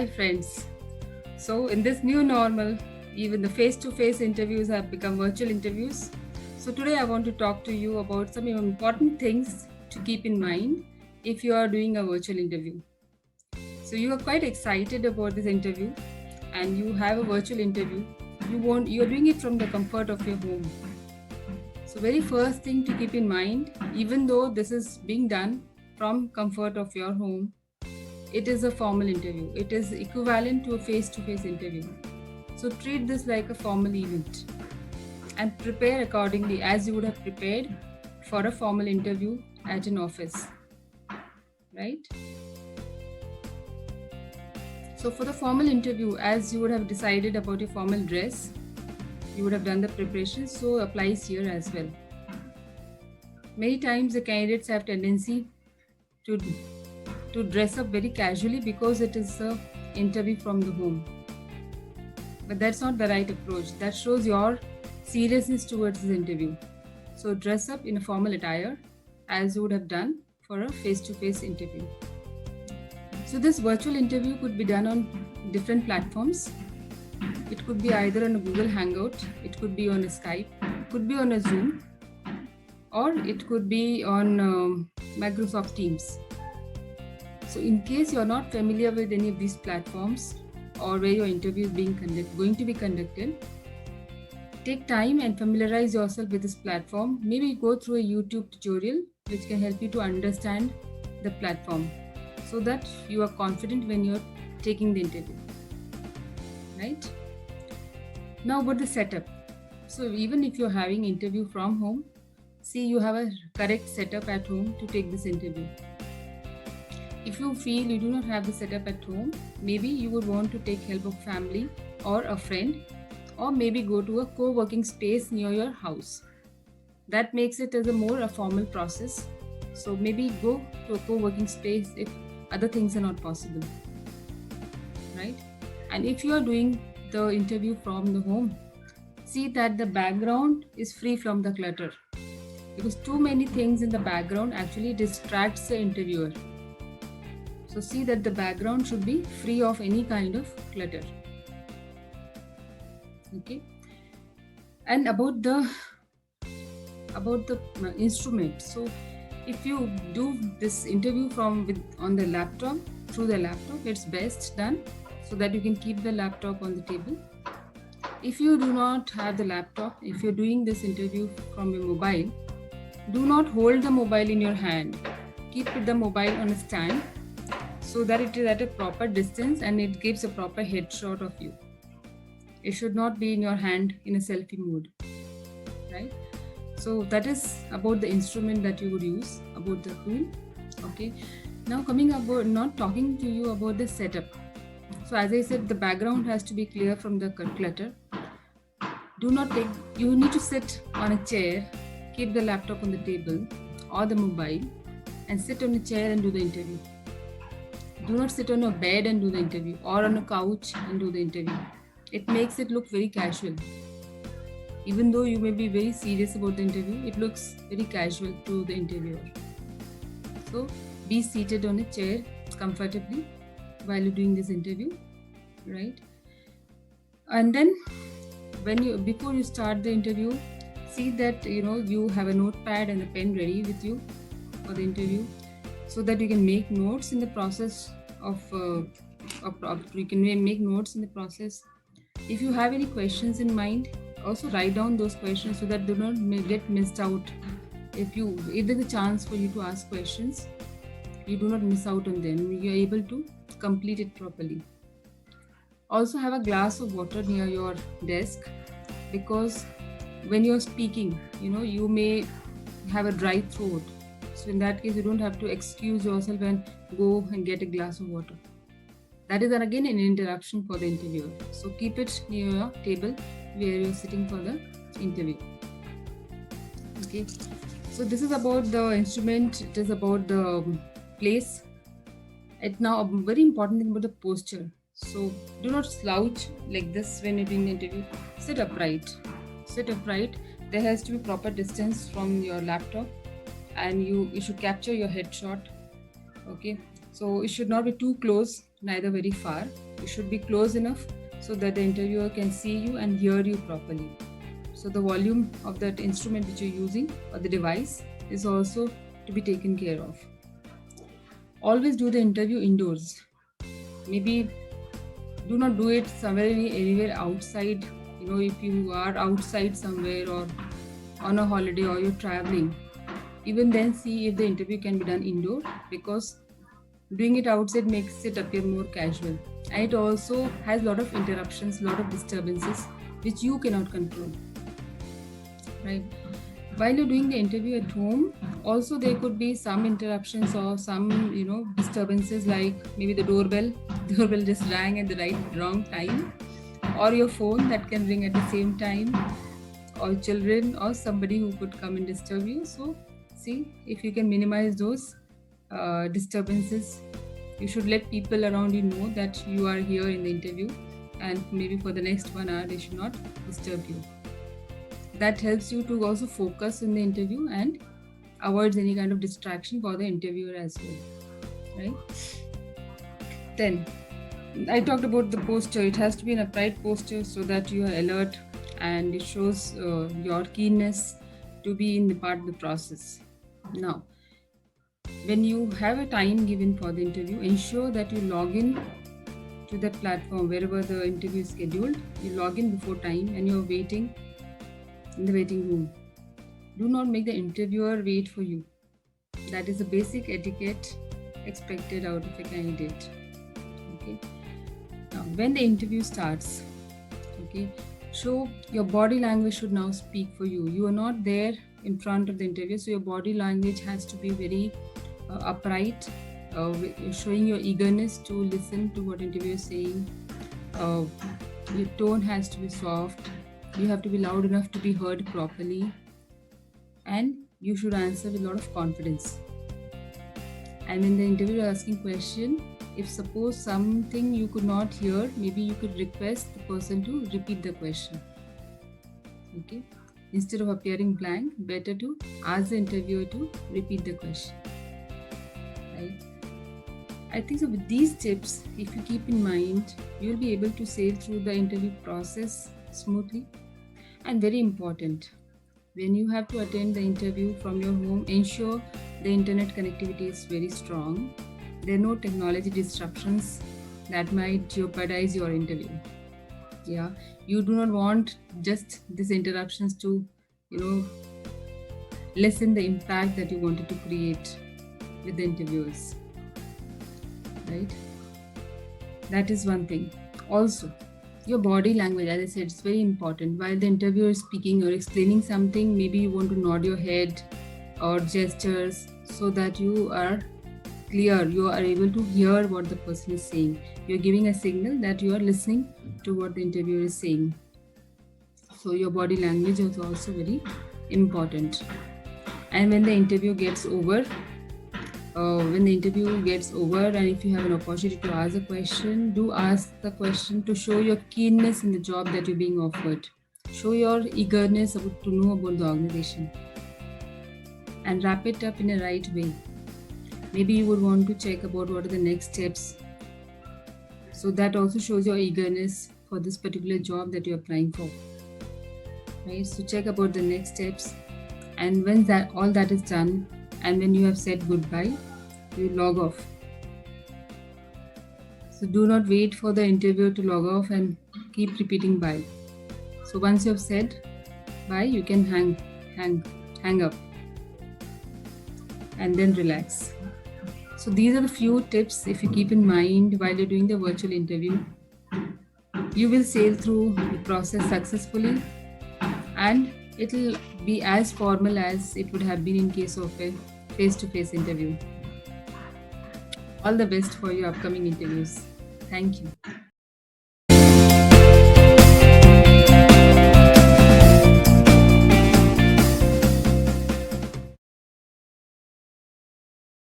Hi, friends. So, in this new normal, even the face to face interviews have become virtual interviews. So, today I want to talk to you about some important things to keep in mind if you are doing a virtual interview. So, you are quite excited about this interview and you have a virtual interview. You are doing it from the comfort of your home. So, very first thing to keep in mind, even though this is being done from comfort of your home, it is a formal interview. It is equivalent to a face-to-face interview. So treat this like a formal event and prepare accordingly as you would have prepared for a formal interview at an office, right? So for the formal interview, as you would have decided about your formal dress, you would have done the preparation, so applies here as well. Many times the candidates have tendency to dress up very casually because it is an interview from the home. But that's not the right approach. That shows your seriousness towards this interview. So dress up in a formal attire as you would have done for a face-to-face interview. So this virtual interview could be done on different platforms. It could be either on a Google Hangout, it could be on a Skype, it could be on a Zoom, or it could be on Microsoft Teams. So in case you're not familiar with any of these platforms or where your interview is going to be conducted, take time and familiarize yourself with this platform. Maybe go through a YouTube tutorial which can help you to understand the platform so that you are confident when you're taking the interview, right? Now about the setup. So even if you're having interview from home, see you have a correct setup at home to take this interview. If you feel you do not have the setup at home, maybe you would want to take help of family or a friend, or maybe go to a co-working space near your house. That makes it as a formal process. So maybe go to a co-working space if other things are not possible, right? And if you are doing the interview from the home, see that the background is free from the clutter, because too many things in the background actually distracts the interviewer. So see that the background should be free of any kind of clutter. Okay. And about the instrument. So if you do this interview on the laptop, through the laptop, it's best done so that you can keep the laptop on the table. If you do not have the laptop, if you're doing this interview from your mobile, do not hold the mobile in your hand. Keep the mobile on a stand so that it is at a proper distance and it gives a proper headshot of you. It should not be in your hand in a selfie mode, right? So that is about the instrument that you would use, about the tool. Okay. Now not talking to you about the setup. So as I said, the background has to be clear from the clutter. You need to sit on a chair, keep the laptop on the table or the mobile and sit on a chair and do the interview. Do not sit on a bed and do the interview or on a couch and do the interview. It makes it look very casual. Even though you may be very serious about the interview, it looks very casual to the interviewer. So be seated on a chair comfortably while you're doing this interview, right? And then before you start the interview, see that you have a notepad and a pen ready with you for the interview, so that you can make notes in the process you can make notes in the process. If you have any questions in mind, also write down those questions so that do not get missed out. If there's a chance for you to ask questions, you do not miss out on them. You're able to complete it properly. Also have a glass of water near your desk, because when you're speaking, you may have a dry throat. So in that case, you don't have to excuse yourself and go and get a glass of water. That is again an interruption for the interviewer. So keep it near your table where you're sitting for the interview. Okay. So this is about the instrument. It is about the place. And now a very important thing about the posture. So do not slouch like this when you're doing the interview. Sit upright. Sit upright. There has to be proper distance from your laptop, and you should capture your headshot. Okay, so it should not be too close neither very far. You should be close enough so that the interviewer can see you and hear you properly. So the volume of that instrument which you're using or the device is also to be taken care of. Always do the interview indoors. Maybe do not do it anywhere outside. If you are outside somewhere or on a holiday or you're traveling, even then see if the interview can be done indoor, because doing it outside makes it appear more casual, and it also has a lot of interruptions, a lot of disturbances which you cannot control, right? While you're doing the interview at home, also there could be some interruptions or some disturbances, like maybe the doorbell just rang at the wrong time, or your phone that can ring at the same time, or children or somebody who could come and disturb you. So see if you can minimize those disturbances. You should let people around you know that you are here in the interview, and maybe for the next 1 hour they should not disturb you. That helps you to also focus in the interview and avoids any kind of distraction for the interviewer as well, right? Then I talked about the posture. It has to be an upright posture so that you are alert, and it shows your keenness to be in the part of the process. Now, when you have a time given for the interview, ensure that you log in to that platform wherever the interview is scheduled. You log in before time and you're waiting in the waiting room. Do not make the interviewer wait for you. That is a basic etiquette expected out of a candidate. Okay. Now, when the interview starts, okay, so your body language should now speak for you. You are not there in front of the interview, so your body language has to be very upright, showing your eagerness to listen to what interviewer is saying. Your tone has to be soft. You have to be loud enough to be heard properly, and you should answer with a lot of confidence. And when the interviewer is asking question, if suppose something you could not hear, maybe you could request the person to repeat the question. Okay, instead of appearing blank, better to ask the interviewer to repeat the question. Right? I think so with these tips, if you keep in mind, you will be able to sail through the interview process smoothly. And very important, when you have to attend the interview from your home, ensure the internet connectivity is very strong. There are no technology disruptions that might jeopardize your interview. Yeah, you do not want just these interruptions to, lessen the impact that you wanted to create with the interviewers, right? That is one thing. Also, your body language, as I said, is very important. While the interviewer is speaking or explaining something, maybe you want to nod your head or gestures so that you are clear, you are able to hear what the person is saying. You're giving a signal that you are listening to what the interviewer is saying. So your body language is also very important. And when the interview gets over, and if you have an opportunity to ask a question, do ask the question to show your keenness in the job that you're being offered. Show your eagerness to know about the organization, and wrap it up in a right way. Maybe you would want to check about what are the next steps. So that also shows your eagerness for this particular job that you're applying for. Right? So check about the next steps, and when all that is done, and when you have said goodbye, you log off. So do not wait for the interviewer to log off and keep repeating bye. So once you have said bye, you can hang up and then relax. So these are the few tips if you keep in mind while you're doing the virtual interview. You will sail through the process successfully, and it will be as formal as it would have been in case of a face-to-face interview. All the best for your upcoming interviews. Thank you.